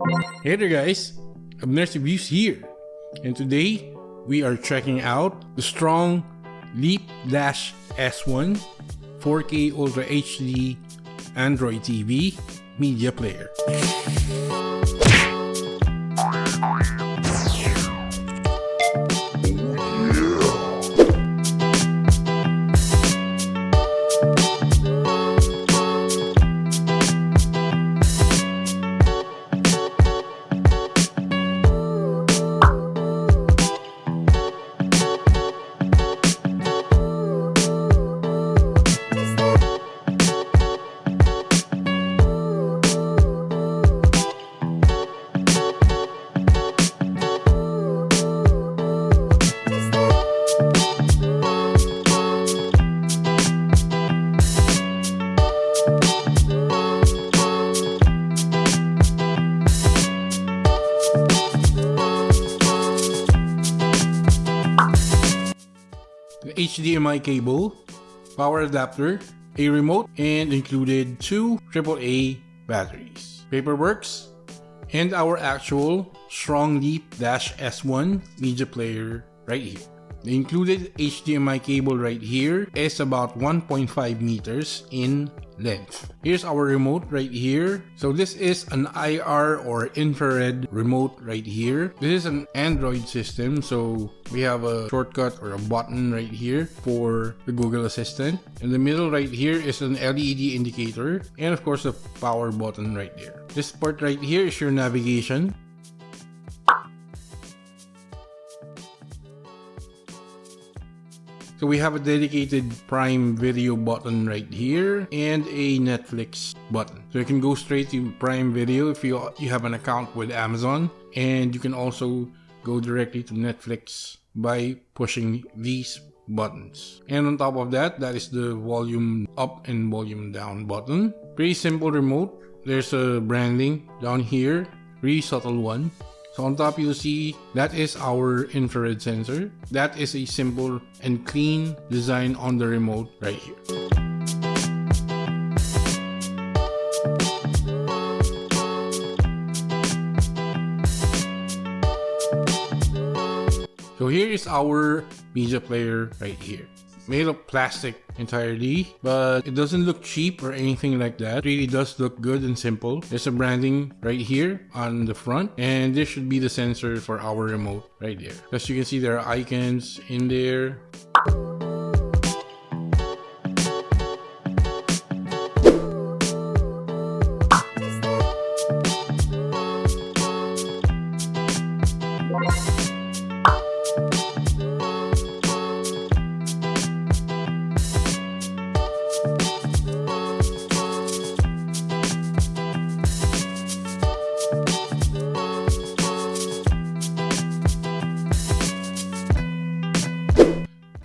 Hey there guys, Abners Reviews here, and today we are checking out the strong Leap-S1 4K Ultra HD Android TV media player. HDMI cable, power adapter, a remote, and included two AAA batteries. Paperworks, and our actual strong Leap-S1 media player right here. The included HDMI cable right here is about 1.5 meters in length. Here's our remote right here. So this is an IR or infrared remote right here. This is an Android system, so we have a shortcut or a button right here for the Google Assistant. In the middle right here is an LED indicator, and of course the power button right there. This part right here is your navigation. So we have a dedicated Prime Video button right here and a Netflix button. So you can go straight to Prime Video if you have an account with Amazon, and you can also go directly to Netflix by pushing these buttons. And on top of that, that is the volume up and volume down button. Pretty simple remote. There's a branding down here, really subtle one. So on top you'll see that is our infrared sensor. That is a simple and clean design on the remote right here. So here is our media player right here. Made of plastic entirely, but it doesn't look cheap or anything like that. It really does look good and simple. There's a branding right here on the front, and this should be the sensor for our remote right there. As you can see, there are icons in there.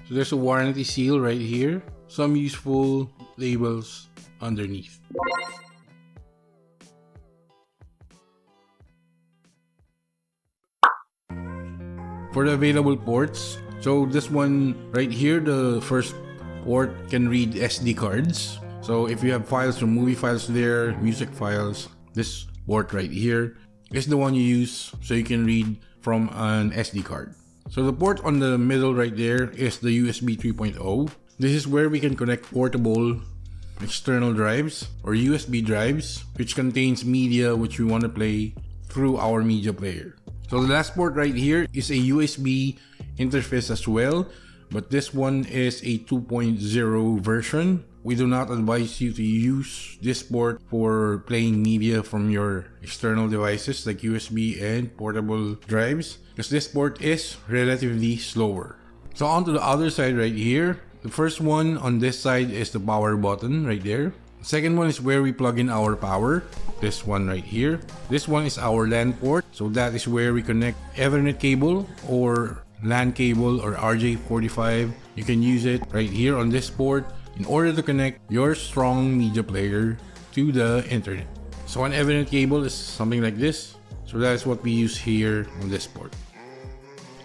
So there's a warranty seal right here, some useful labels underneath. For the available ports, so this one right here, the first port can read SD cards. So if you have files from movie files there, music files, this port right here is the one you use so you can read from an SD card. So the port on the middle right there is the USB 3.0. This is where we can connect portable external drives or USB drives, which contains media which we want to play through our media player. So the last port right here is a USB interface as well, but this one is a 2.0 version. We do not advise you to use this port for playing media from your external devices like USB and portable drives, because this port is relatively slower. So on to the other side right here. The first one on this side is the power button right there. The second one is where we plug in our power. This one right here. This one is our LAN port. So that is where we connect Ethernet cable or LAN cable or RJ45. You can use it right here on this port in order to connect your strong media player to the internet. So an Ethernet cable is something like this. So that is what we use here on this port.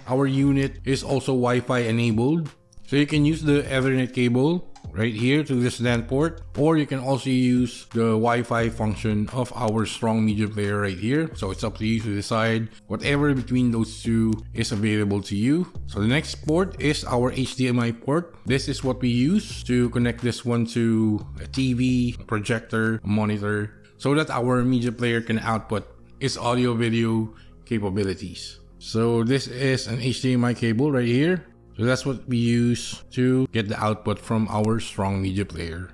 Our unit is also Wi-Fi enabled. So you can use the Ethernet cable right here to this LAN port, or you can also use the Wi-Fi function of our strong media player right here. So it's up to you to decide whatever between those two is available to you. So the next port is our HDMI port. This is what we use to connect this one to a TV, a projector, a monitor, so that our media player can output its audio video capabilities. So this is an HDMI cable right here. So that's what we use to get the output from our strong media player.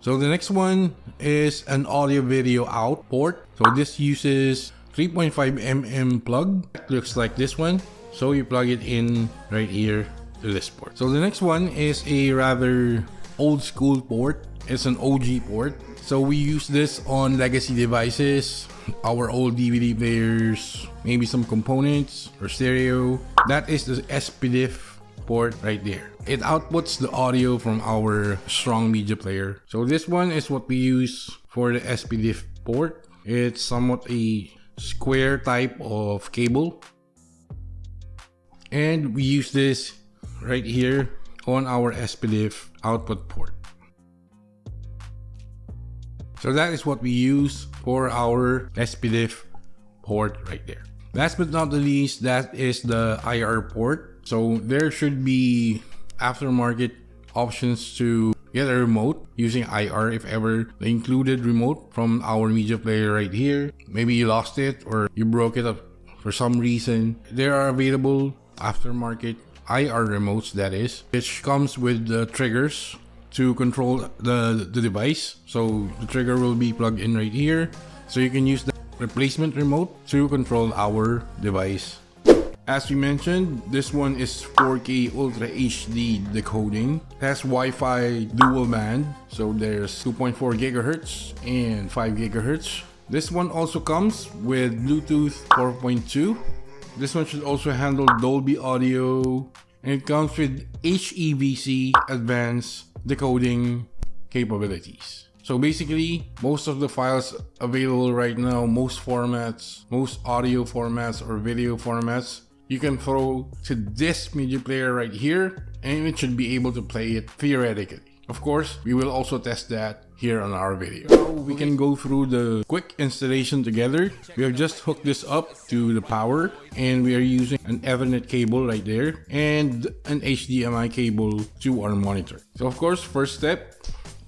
So the next one is an audio video out port. So this uses 3.5mm plug. It looks like this one. So you plug it in right here to this port. So the next one is a rather old school port. It's an OG port. So we use this on legacy devices, our old DVD players, maybe some components or stereo. That is the SPDIF port right there. It outputs the audio from our strong media player. So this one is what we use for the SPDIF port. It's somewhat a square type of cable. And we use this right here on our SPDIF output port. So that is what we use for our SPDIF port right there. Last but not the least, that is the IR port. So there should be aftermarket options to get a remote using IR if ever the included remote from our media player right here. Maybe you lost it or you broke it up for some reason. There are available aftermarket IR remotes, that is, which comes with the triggers to control the device. So the trigger will be plugged in right here. So you can use the replacement remote to control our device. As we mentioned, this one is 4K Ultra HD decoding. It has Wi-Fi dual band. So there's 2.4 gigahertz and 5 gigahertz. This one also comes with Bluetooth 4.2. This one should also handle Dolby audio. And it comes with HEVC advanced decoding capabilities. So basically, most of the files available right now, most formats, most audio formats or video formats, you can throw to this media player right here and it should be able to play it theoretically. Of course, we will also test that here on our video. Now we can go through the quick installation together. We have just hooked this up to the power and we are using an Ethernet cable right there and an HDMI cable to our monitor. So of course, first step,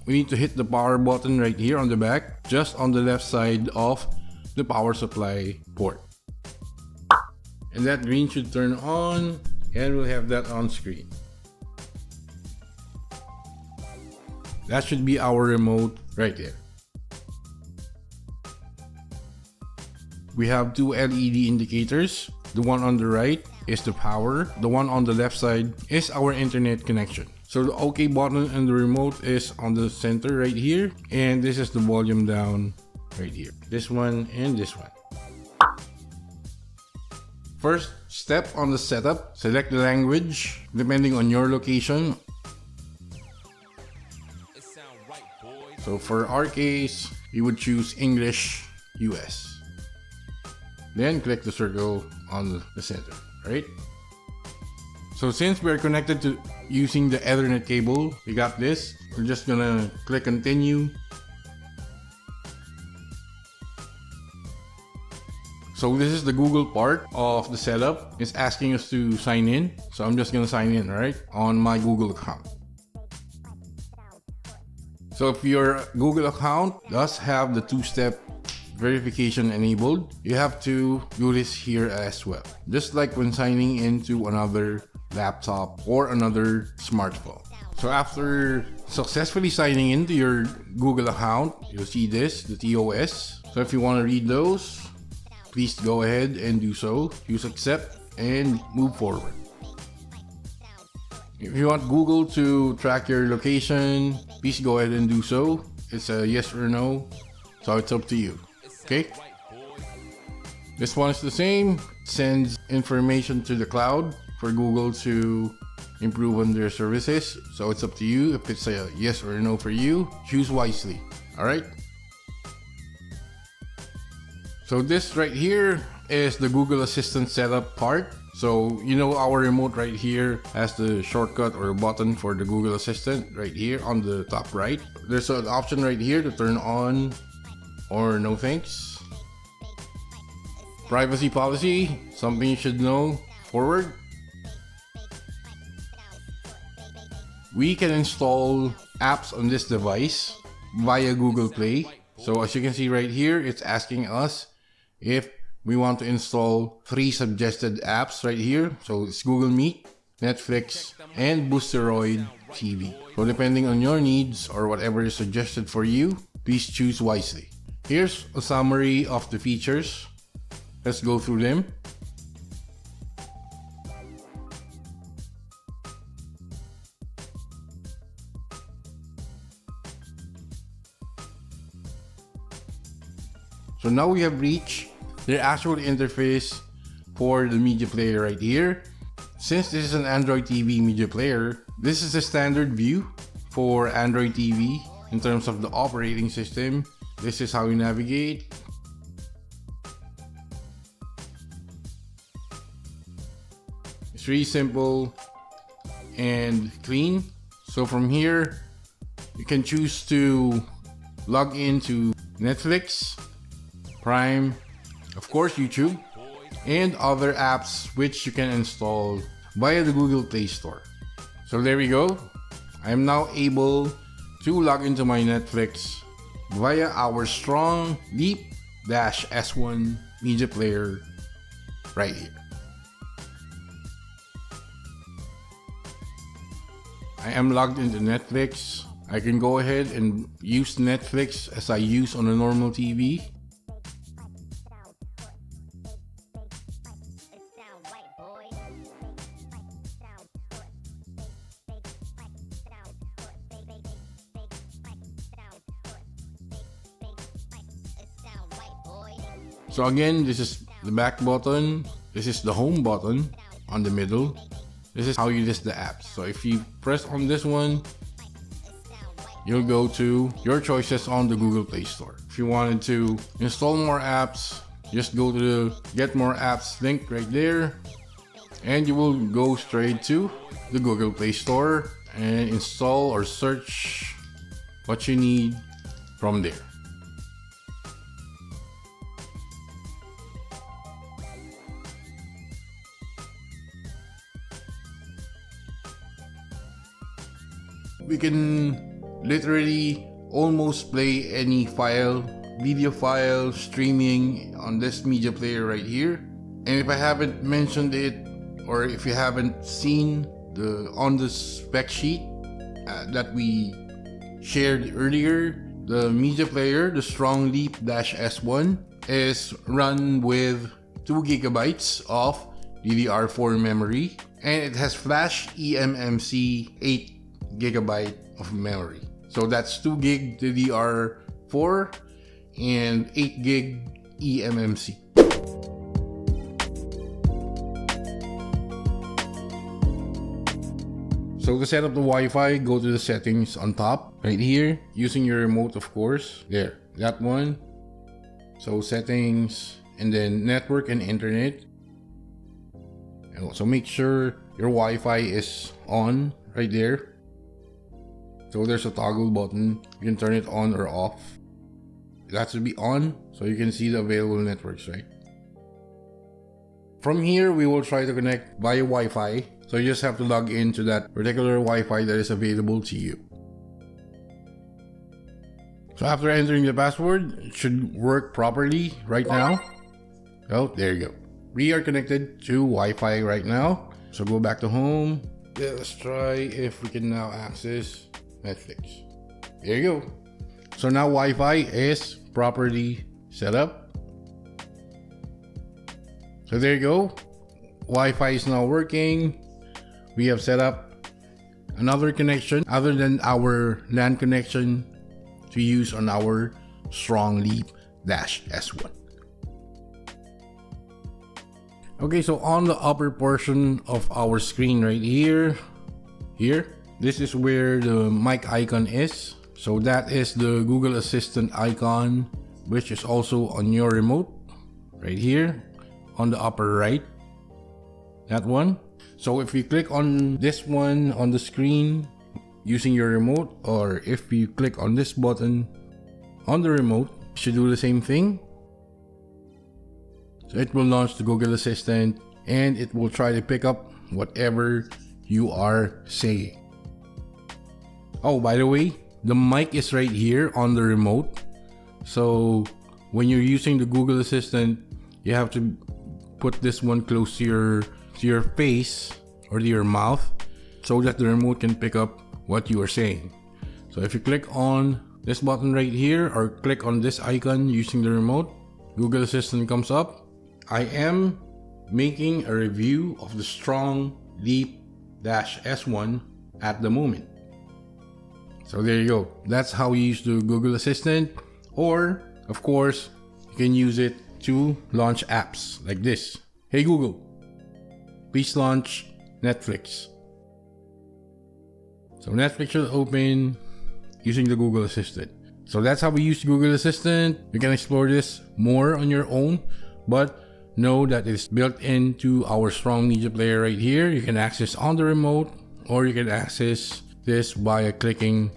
we need to hit the power button right here on the back, just on the left side of the power supply port. And that green should turn on and we'll have that on screen. That should be our remote right there. We have two LED indicators. The one on the right is the power. The one on the left side is our internet connection. So the OK button and the remote is on the center right here. And this is the volume down right here. This one and this one. First step on the setup, select the language depending on your location. So for our case, you would choose English US. Then click the circle on the center, right? So since we're connected to using the Ethernet cable, we got this. We're just gonna click continue. So this is the Google part of the setup. It's asking us to sign in. So I'm just gonna sign in, right? On my Google account. So if your Google account does have the two-step verification enabled, you have to do this here as well. Just like when signing into another laptop or another smartphone. So after successfully signing into your Google account, you'll see this, the TOS. So if you want to read those, please go ahead and do so. Use accept and move forward. If you want Google to track your location, please go ahead and do so. It's a yes or no, so it's up to you. Okay? This one is the same. It sends information to the cloud for Google to improve on their services. So it's up to you. If it's a yes or a no for you, choose wisely. Alright? So this right here is the Google Assistant setup part. So you know our remote right here has the shortcut or button for the Google Assistant right here on the top right. There's an option right here to turn on or no thanks. Privacy policy, something you should know. Forward. We can install apps on this device via Google Play. So as you can see right here, it's asking us if we want to install 3 suggested apps right here. So it's Google Meet, Netflix, and Boosteroid TV. So depending on your needs or whatever is suggested for you, please choose wisely. Here's a summary of the features. Let's go through them. So now we have reached the actual interface for the media player right here. Since this is an Android TV media player, this is the standard view for Android TV in terms of the operating system. This is how you navigate. It's really simple and clean. So from here, you can choose to log into Netflix, Prime, of course YouTube, and other apps which you can install via the Google Play Store. So there we go. I am now able to log into my Netflix via our strong Leap-S1 media player right here. I am logged into Netflix. I can go ahead and use Netflix as I use on a normal TV. So again, this is the back button. This is the home button on the middle. This is how you list the apps. So if you press on this one, you'll go to your choices on the Google Play Store. If you wanted to install more apps, just go to the Get More Apps link right there, and you will go straight to the Google Play Store and install or search what you need from there. We can literally almost play any file, video file, streaming on this media player right here. And if I haven't mentioned it, or if you haven't seen on the spec sheet that we shared earlier, the media player, the strong Leap-S1, is run with 2 gigabytes of DDR4 memory, and it has flash eMMC 8 gigabyte of memory. So that's 2 gig DDR4 and 8 gig eMMC. So to set up the Wi-Fi, go to the settings on top right here using your remote, of course. There, that one. So settings, and then network and internet. And also make sure your Wi-Fi is on right there. So there's a toggle button. You can turn it on or off. It has to be on so you can see the available networks, right? From here, we will try to connect via Wi-Fi. So you just have to log into that particular Wi-Fi that is available to you. So after entering the password, it should work properly right now. Oh, there you go. We are connected to Wi-Fi right now. So go back to home. Let's try if we can now access Netflix. There you go. So now Wi-Fi is properly set up. So there you go. Wi-Fi is now working. We have set up another connection other than our LAN connection to use on our strong Leap-S1. Okay, so on the upper portion of our screen right here, this is where the mic icon is. So that is the Google Assistant icon, which is also on your remote right here on the upper right. that one. So if you click on this one on the screen using your remote, or if you click on this button on the remote, you should do the same thing. So it will launch the Google Assistant and it will try to pick up whatever you are saying. Oh, by the way, the mic is right here on the remote. So when you're using the Google Assistant, you have to put this one close to your face or to your mouth so that the remote can pick up what you are saying. So if you click on this button right here or click on this icon using the remote, Google Assistant comes up. I am making a review of the Strong Leap-S1 at the moment. So there you go. That's how you use the Google Assistant. Or, of course, you can use it to launch apps like this. Hey Google, please launch Netflix. So Netflix will open using the Google Assistant. So that's how we use Google Assistant. You can explore this more on your own, but know that it's built into our Strong Media Player right here. You can access on the remote, or you can access this via clicking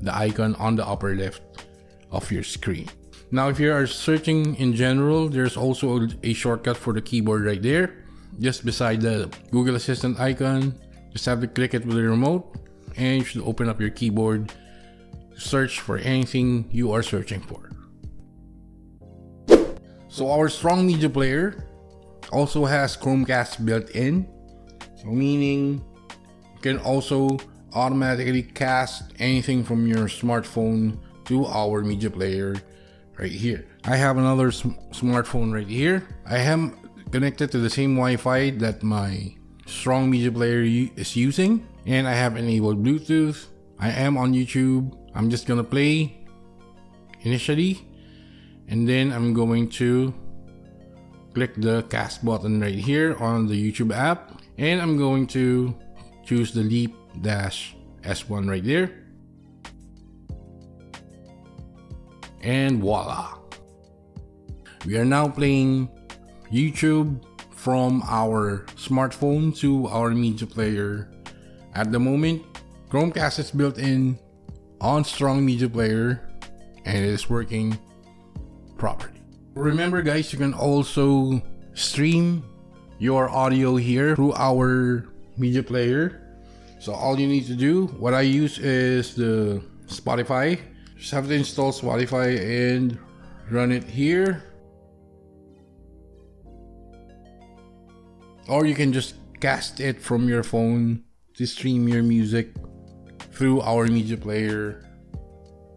the icon on the upper left of your screen. Now, if you are searching in general, there's also a shortcut for the keyboard right there, just beside the Google Assistant icon. Just have to click it with the remote, and you should open up your keyboard to search for anything you are searching for. So our Strong Media Player also has Chromecast built in, so meaning you can also automatically cast anything from your smartphone to our media player right here. I have another smartphone right here. I am connected to the same Wi-Fi that my Strong Media Player is using, and I have enabled Bluetooth. I am on YouTube. I'm just gonna play initially, and then I'm going to click the cast button right here on the YouTube app, and I'm going to choose the Leap-S1 right there, and voila, we are now playing YouTube from our smartphone to our media player. At the moment, Chromecast is built in on Strong Media Player and it is working properly. Remember guys, you can also stream your audio here through our media player. So all you need to do, what I use is the Spotify. Just have to install Spotify and run it here. Or you can just cast it from your phone to stream your music through our media player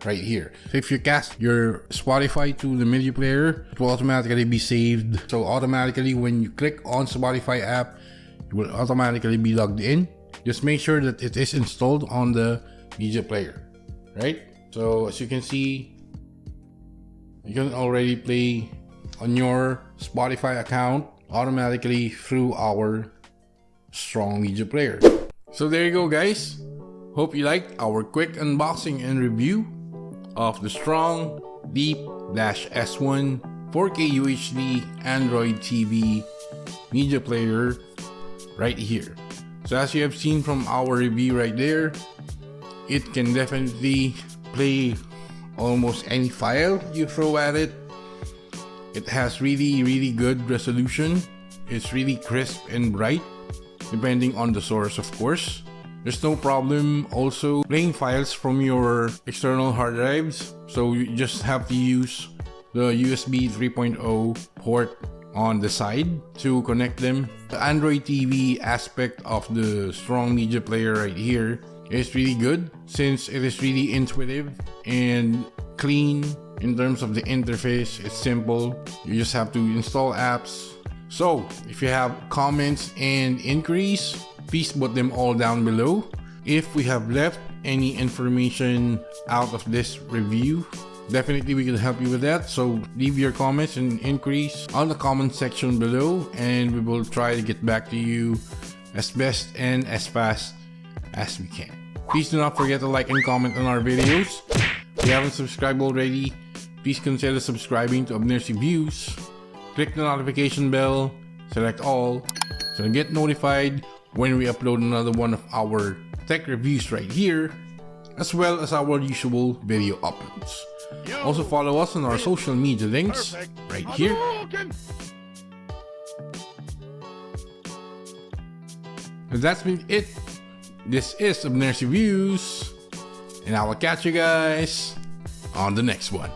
right here. So if you cast your Spotify to the media player, it will automatically be saved. So automatically when you click on Spotify app, it will automatically be logged in. Just make sure that it is installed on the media player, right? So as you can see, you can already play on your Spotify account automatically through our Strong Media Player. So there you go guys. Hope you liked our quick unboxing and review of the Strong Leap-S1 4K UHD Android TV media player right here. So as you have seen from our review right there, it can definitely play almost any file you throw at it. It has really good resolution. It's really crisp and bright, depending on the source of course. There's no problem also playing files from your external hard drives, so you just have to use the USB 3.0 port on the side to connect them. The Android TV aspect of the Strong Media Player right here is really good since it is really intuitive and clean in terms of the interface. It's simple. You just have to install apps. So if you have comments and inquiries, please put them all down below. If we have left any information out of this review, definitely we can help you with that. So leave your comments and inquiries on the comment section below, and we will try to get back to you as best and as fast as we can. Please do not forget to like and comment on our videos. If you haven't subscribed already, please consider subscribing to Abners Reviews. Click the notification bell, select all, So get notified when we upload another one of our tech reviews right here, as well as our usual video uploads. Also follow us on our social media links right here. And that's been it. This is Abners Reviews, and I will catch you guys on the next one.